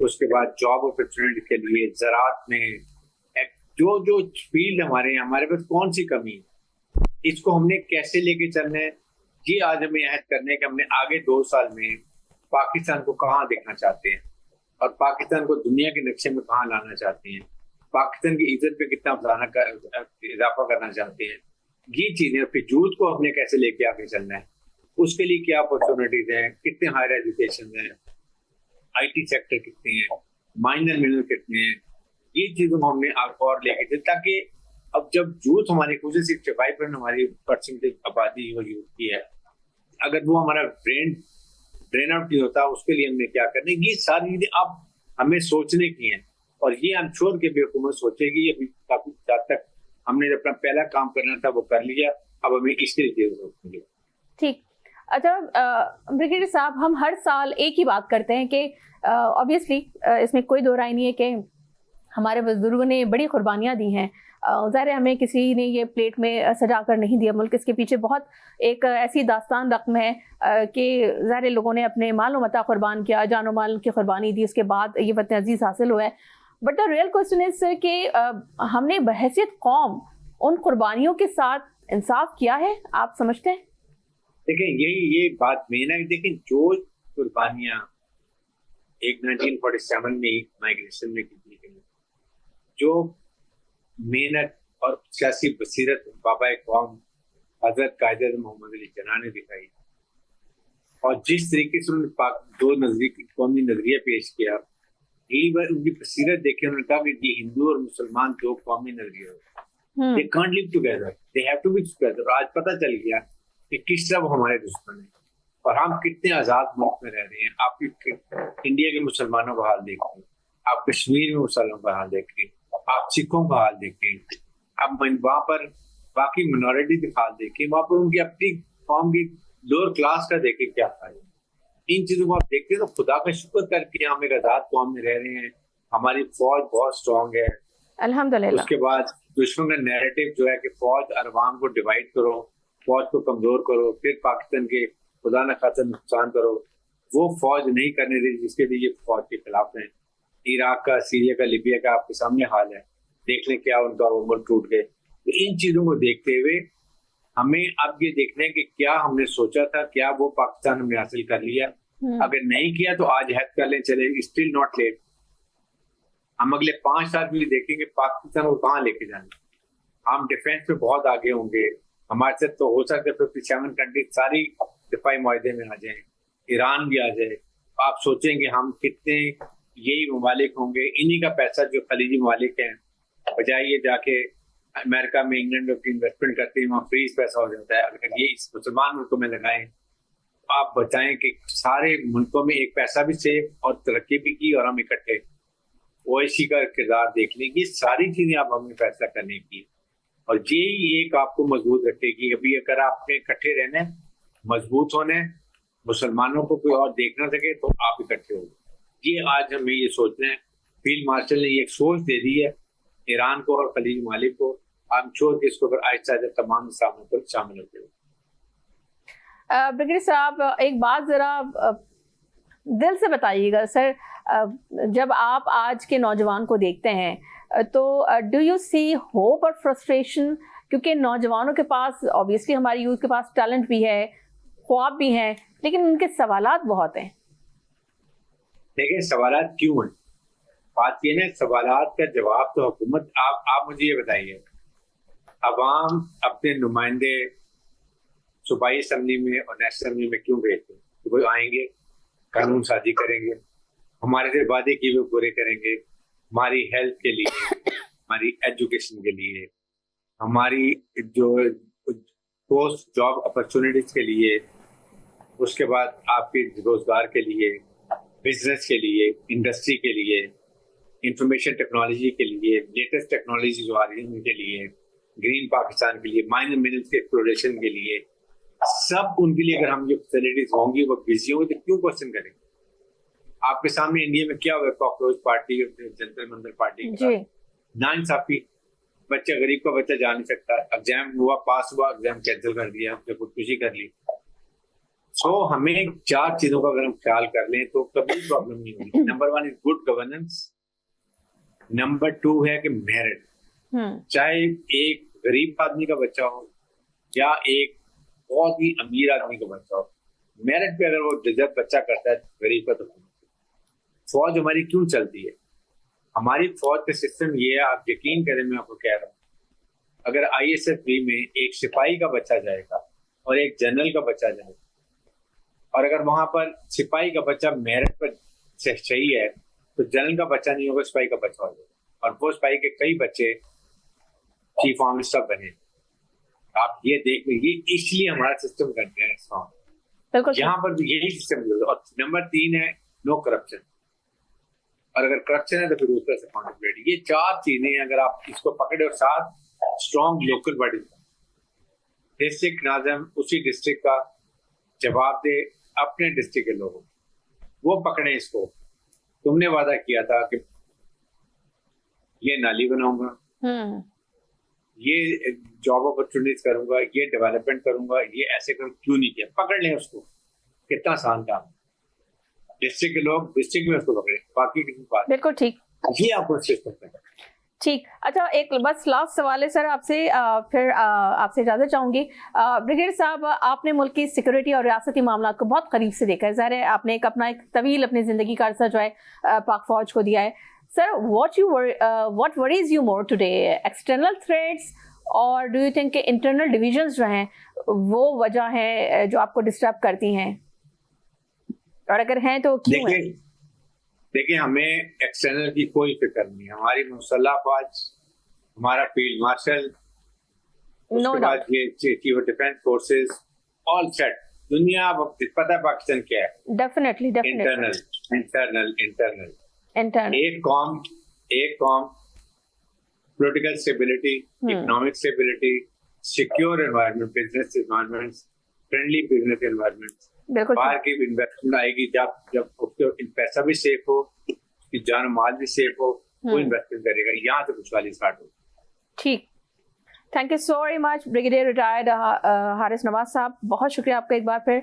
اس کے بعد job opportunity کے لیے زراعت میں جو جو فیلڈ ہمارے ہیں ہمارے پاس کون سی کمی ہے، اس کو ہم نے کیسے لے کے چلنا ہے، یہ آج ہمیں عہد کرنے ہے کہ ہم نے آگے 2 سال میں پاکستان کو کہاں دیکھنا چاہتے ہیں اور پاکستان کو دنیا کے نقشے میں کہاں لانا چاہتے ہیں، پاکستان کی عزت پہ کتنا اضافہ کرنا چاہتے ہیں، یہ چیزیں پھر یوتھ کو ہم نے کیسے لے کے آگے چلنا ہے، اس کے لیے کیا اپرچونیٹیز ہیں، کتنے ہائر ایجوکیشن ہیں، آئی ٹی سیکٹر کتنے ہیں، مائنر منرل کتنے ہیں، یہ چیزوں کو ہم نے اور لے کے چلے تاکہ اب جب یوتھ ہماری کوشش 65% ہماری پرسنٹیج آبادی اور یوتھ کی ہے، اگر وہ ہمارا ڈرین آؤٹ نہیں ہوتا اس کے لیے ہم نے کیا کرنا ہے، یہ ساری چیزیں اب ہمیں سوچنے کی ہیں اور یہ I'm sure کہ بھی حکومت سوچے گی، ابھی کافی حد تک ہم نے اپنا پہلا کام کرنا تھا وہ کر لیا، اب ہمیں اس کے لیے ضرورت ہے۔ ٹھیک، اچھا بریگیڈیئر صاحب، ہم ہر سال ایک ہی بات کرتے ہیں کہ obviously اس میں کوئی دو رائے نہیں ہے کہ ہمارے بزرگوں نے بڑی قربانیاں دی ہیں، ظاہر ہمیں کسی نے یہ پلیٹ میں سجا کر نہیں دیا ملک، اس کے پیچھے بہت ایک ایسی داستان رقم ہے کہ ظاہر لوگوں نے اپنے مال و متاع قربان کیا، جان و مال کی قربانی دی، اس کے بعد یہ وطن عزیز حاصل ہوا ہے۔ بٹ دا ریئل کوسچن از کہ ہم نے بحیثیت قوم ان قربانیوں کے ساتھ انصاف کیا ہے، آپ سمجھتے ہیں؟ دیکھیں یہ بات مین ہے، دیکھیں جو قربانیاں ایک 1947 میں مائگریشن میں کی گئی، جو محنت اور سیاسی بصیرت بابا قوم حضرت قائد محمد علی جناح نے دکھائی، اور جس طریقے سے انہوں نے دو قومی نظریہ پیش کیا، یہی بار ان کی بصیرت دیکھے انہوں نے کہا کہ یہ ہندو اور مسلمان دو قومی نظریہ ہے، they can't live together, they have to be together۔ آج پتہ چل گیا کہ کس طرح وہ ہمارے دشمن ہیں اور ہم کتنے آزاد ملک میں رہ رہے ہیں۔ آپ انڈیا کے مسلمانوں کا حال دیکھیں، آپ کشمیر میں مسلمانوں کا حال دیکھیں، آپ سکھوں کا حال دیکھیں، اب وہاں پر باقی منورٹی کا حال دیکھیں، وہاں پر ان کی اپنی قوم کی لوور کلاس کا دیکھیں کیا حال ہے۔ ان چیزوں کو آپ دیکھتے ہیں تو خدا کا شکر کر کے ہم ایک آزاد قوم میں رہ رہے ہیں، ہماری فوج بہت اسٹرانگ ہے الحمدللہ۔ اس کے بعد دشمن کا نیریٹو جو ہے کہ فوج اور عوام کو ڈیوائڈ کرو، فوج کو کمزور کرو، پھر پاکستان کے خدا نہ خاصا نقصان کرو، وہ فوج نہیں کرنے دی جس کے لیے یہ فوج کے خلاف ہیں۔ عراق کا، سیریا کا، لیبیا کا آپ کے سامنے حال ہے، دیکھ لیں کیا ان کا وہ ملک ٹوٹ گئے۔ تو ان چیزوں کو دیکھتے ہوئے ہمیں اب یہ دیکھنا ہے کہ کیا ہم نے سوچا تھا، کیا وہ پاکستان ہم نے حاصل کر لیا، اگر نہیں کیا تو آج عہد کر لیں چلے اسٹل ناٹ لیٹ۔ ہم اگلے 5 سال بھی دیکھیں گے پاکستان کو کہاں لے کے جانا۔ ہم ڈیفینس میں بہت آگے ہوں گے، ہمارے ساتھ تو ہو سکتا ہے 57 کنٹریز ساری دفاعی معاہدے میں آ جائیں، ایران بھی آ جائے۔ آپ سوچیں گے ہم کتنے یہی ممالک ہوں گے، انہی کا پیسہ جو خلیجی ممالک ہیں بجائے یہ جا کے امریکہ میں انگلینڈ میں انویسٹمنٹ کرتے ہیں، وہاں فریز پیسہ ہو جاتا ہے۔ اگر یہ اس مسلمان ملکوں میں لگائیں، آپ بتائیں کہ سارے ملکوں میں ایک پیسہ بھی سیو اور ترقی بھی کی، اور ہم اکٹھے اویسی کا کردار دیکھ لیں۔ یہ ساری چیزیں آپ ہمیں فیصلہ کرنے کی، اور یہی ایک آپ کو مضبوط رکھے گی۔ ابھی اگر آپ نے اکٹھے رہنا ہے، مضبوط ہونا ہے، مسلمانوں کو کوئی اور دیکھ نہ سکے تو آپ اکٹھے ہو۔ یہ آج ہمیں یہ سوچنا ہے، فیلڈ مارشل نے یہ ایک سوچ دے دی ہے ایران کو اور خلیجی ممالک کو۔ I'm sure کہ اس کو آہستہ آہستہ تمام سامنے پر شامل ہوتے ہیں۔ بریگیڈیئر صاحب، ایک بات ذرا دل سے بتائیے گا سر، جب آپ آج کے نوجوان کو دیکھتے ہیں تو ڈو یو سی ہوپ اور فرسٹریشن؟ کیونکہ نوجوانوں کے پاس obviously ہماری یوتھ کے پاس ٹیلنٹ بھی ہے، خواب بھی ہیں، لیکن ان کے سوالات بہت ہیں۔ دیکھیں سوالات کیوں ہیں، بات یہ نا سوالات کا جواب تو حکومت، آپ مجھے یہ بتائیے، عوام اپنے نمائندے صوبائی اسمبلی میں اور نیشنل اسمبلی میں کیوں بھیجتے ہیں؟ وہ آئیں گے، قانون سازی کریں گے، ہمارے سے وعدے کیے ہوئے پورے کریں گے، ہماری ہیلتھ کے لیے، ہماری ایجوکیشن کے لیے، ہماری جو پوسٹ جاب اپرچونیٹیز کے لیے، اس کے بعد آپ کے روزگار کے لیے، بزنس کے لیے، انڈسٹری کے لیے، انفارمیشن ٹیکنالوجی کے لیے، لیٹسٹ ٹیکنالوجی جو آ رہی ہے ان کے لیے، گرین پاکستان کے لیے، مائنر منرلز کے ایکسپلوریشن کے لیے، سب ان کے لیے اگر ہم یہ فیسلٹیز ہوں گی، وہ بزی ہوں گے تو کیوں کوشچن کریں گے؟ آپ کے سامنے انڈیا میں کیا ہوا، کاکروچ پارٹی، جنتر منتر پارٹی کا ناانصافی، بچہ غریب کا بچہ جا نہیں سکتا، ایگزام ہوا، پاس ہوا، ایگزام کینسل کر دیا، خودکشی کر لی۔ سو ہمیں 4 چیزوں کا اگر ہم خیال کر لیں تو کبھی پرابلم نہیں ہوگی. Number 1 is good governance. Number 2 ہے کہ میرٹ. چاہے ایک غریب آدمی کا بچہ ہو یا ایک بہت ہی امیر آدمی کا بچہ ہو, میرٹ پہ اگر وہ جب بچہ کرتا ہے غریب کا تو فوج ہماری کیوں چلتی ہے؟ ہماری فوج کا سسٹم یہ ہے, آپ یقین کریں میں آپ کو کہہ رہا ہوں, اگر ISFB میں ایک سپاہی کا بچہ جائے گا اور ایک جنرل کا بچہ جائے گا, اور اگر وہاں پر سپاہی کا بچہ میرٹ پر صحیح ہے تو جنرل کا بچہ نہیں ہوگا, سپاہی کا بچہ ہو جائے گا, اور وہ سپاہی کے کئی بچے چیف آرمی اسٹاف بنے. آپ یہ دیکھ لیں, یہ اس لیے ہمارا سسٹم کرتے ہیں اس کام, یہاں پر بھی یہی سسٹم. اور نمبر 3 ہے نو کرپشن, اور اگر کرپشن ہے تو پھر اس طرح سے اکاؤنٹیبلٹی. یہ 4 چیزیں اگر آپ اس کو پکڑے, اور ساتھ اسٹرانگ لوکل باڈی, ڈسٹرکٹ ناظم اسی ڈسٹرکٹ کا جواب دے اپنے ڈسٹرکٹ کے لوگوں, وہ پکڑے اس کو. تم نے وعدہ کیا تھا کہ یہ نالی بناؤں گا, یہ جاب اپرچونیٹیز کروں گا, یہ ڈیولپمنٹ کروں گا, یہ ایسے کروں, کیوں نہیں کیا؟ پکڑ لیں اس کو. کتنا آسان کام, ڈسٹرکٹ کے لوگ ڈسٹرکٹ میں اس کو پکڑے, باقی کسی بات. بالکل ٹھیک, یہ آپ کو سسٹم کرنا. ٹھیک. اچھا ایک بس لاسٹ سوال ہے سر آپ سے, پھر آپ سے اجازت چاہوں گی. بریگیڈیئر صاحب, آپ نے ملک کی سیکورٹی اور ریاستی معاملات کو بہت قریب سے دیکھا ہے, ظاہر ہے آپ نے ایک اپنا ایک طویل اپنی زندگی کا عرصہ جو ہے پاک فوج کو دیا ہے. سر what worries you more today, external threats اور ڈو یو تھنک کہ انٹرنل ڈویژنس جو ہیں وہ وجہ ہے جو آپ کو ڈسٹرب کرتی ہیں, اور اگر ہیں تو کیوں ہیں؟ دیکھیں ہمیں ایکسٹرنل کی کوئی فکر نہیں. ہماری مسلح افواج, ہمارا فیلڈ مارشل, اس کے بعد یہ chief of defence forces, all set. دنیا پتہ ہے پاکستان کیا ہے؟ Definitely internal. ایک قوم political stability, economic stability, secure environment, business environment, friendly business environment, باہر کی انویسٹمنٹ آئے گی جب اس کے پیسہ بھی سیف ہو, اس کی جان و مال بھی سیف ہو, وہ انویسٹمنٹ کرے گا. یہاں سے خوشحالی اسٹارٹ ہوگی. ٹھیک, thank you so very much brigadier retired Haris Nawaz Sahab, بہت شکریہ آپ کا ایک بار پھر.